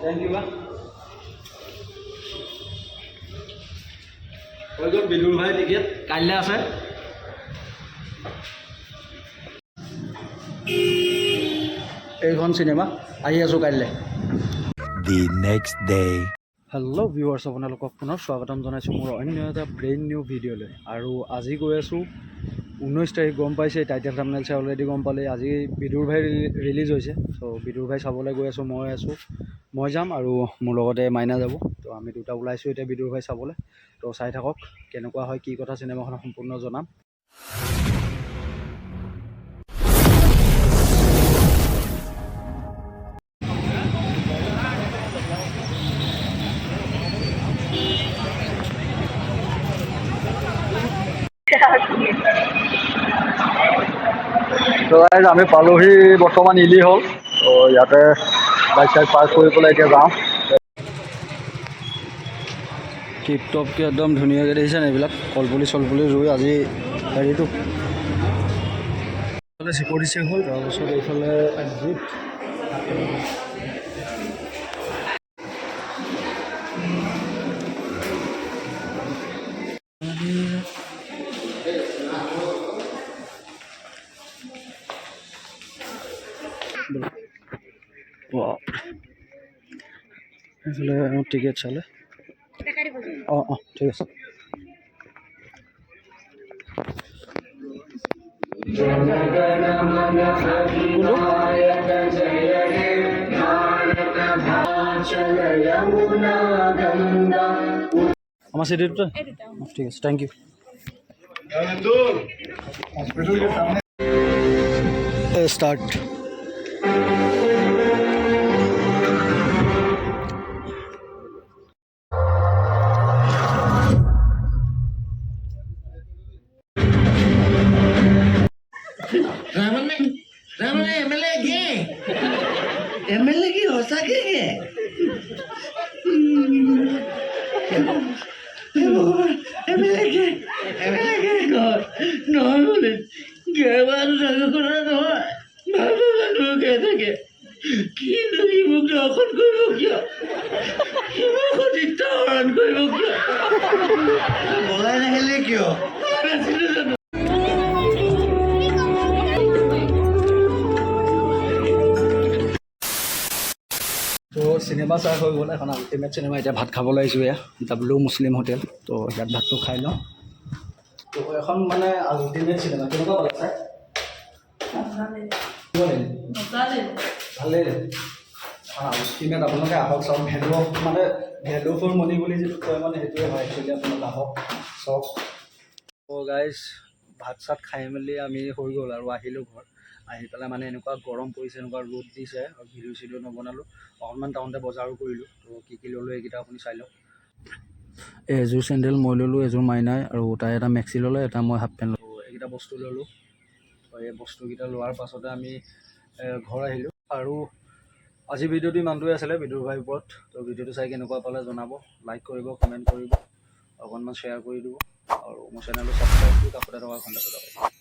Thank U বা হৈ গ'ল বিদুৰ ভাই টিকেট কাইলৈ আছে এইখন চিনেমা আহি আছোঁ কাইলৈ The next day. Hello' viewers আপোনালোকক পুনৰ স্বাগতম জনাইছোঁ মোৰ অন্য এটা ব্ৰেণ্ড নিউ ভিডিঅ'লৈ আৰু আজি গৈ আছোঁ 19 তাৰিখ গম পাইছে টাইটেল থাম্বনেল চাই অলৰেডি গম পালে আজি বিদুৰ ভাই ৰিলিজ হৈছে চ' বিদুৰ ভাই চাবলৈ গৈ আছোঁ মই যাম আৰু মোৰ লগতে মাইনা যাব তো আমি দুটা ওলাইছোঁ এতিয়া বিদুৰ ভাই চাবলৈ তো চাই থাকক কেনেকুৱা হয় কি কথা চিনেমাখন সম্পূৰ্ণ জনাম তো আমি পালোহি বৰ্তমান ইলি হ'ল তো ইয়াতে বাইক চাইক পাৰ্ক কৰি পেলাই এতিয়া যাওঁ টিপ টপকৈ একদম ধুনীয়াকৈ দেখিছে নে এইবিলাক কলপুলি চলপুলি ৰুই আজি হেৰিটো এইফালে চিকিউৰিটি চেক হ'ল তাৰপাছত এইফালে এক্সিট এইফালে মোৰ টিকেট চালে অঁ অঁ ঠিক আছে আমার সিটি দুটো ঠিক আছে থ্যাংক ইউ স্টার্ট एमएलए की हो सकेंगे एमएलए के घर নহয় বলে কেবাৰ জাগা কৰা নহয় ভালো জানো কে থাকে কিন্তু কি মোক দখল কৰিব কিয় কি মোক সতীৰ্থ হৰণ কৰিব কিয় বলাই নাহিলে কিয় নাছিলো জানো তো চিনেমা চাই হৈ গ'ল এখন আল্টিমেট চিনেমা এতিয়া ভাত খাবলৈ আহিছোঁ এয়া ডাব্লু মুছলিম হোটেল তো ইয়াত ভাতটো খাই লওঁ তো এখন মানে আল্টিমেট চিনেমা কেনেকুৱা পালে চাই ভালেই আল্টিমেট আপোনালোকে আহক চাওক ভেলু ফৰ মনি বুলি যিটো কয় মানে সেইটোৱে হয় একচুৱেলি আপোনালোক আহক চাওক তো গাইজ ভাত চাত খাই মেলি আমি হৈ গ'ল আৰু আহিলোঁ ঘৰ আহি পেলাই মানে এনেকুৱা গৰম পৰিছে এনেকুৱা ৰ'দ দিছে আৰু ভিডিঅ' চিডিঅ' নবনালোঁ অকণমান টাউনতে বজাৰো কৰিলোঁ তো কি ল'লোঁ এইকেইটা আপুনি চাই লওক এযোৰ চেণ্ডেল মই ল'লোঁ এযোৰ মাইনাই আৰু তাই এটা মেক্সি ল'লে এটা মই হাফ পেণ্ট ল'লোঁ এইকেইটা বস্তু ল'লোঁ এই বস্তুকেইটা লোৱাৰ পাছতে আমি ঘৰ আহিলোঁ আৰু আজি ভিডিঅ'টো ইমানটোৱে আছিলে বিদুৰ ভাইৰ ওপৰত তো ভিডিঅ'টো চাই কেনেকুৱা পালে জনাব লাইক কৰিব কমেণ্ট কৰিব অকণমান শ্বেয়াৰ কৰি দিব আৰু মোৰ চেনেলটো ছাবস্ক্ৰাইব কৰি কাষতে থকা ঘণ্টাটো দবাই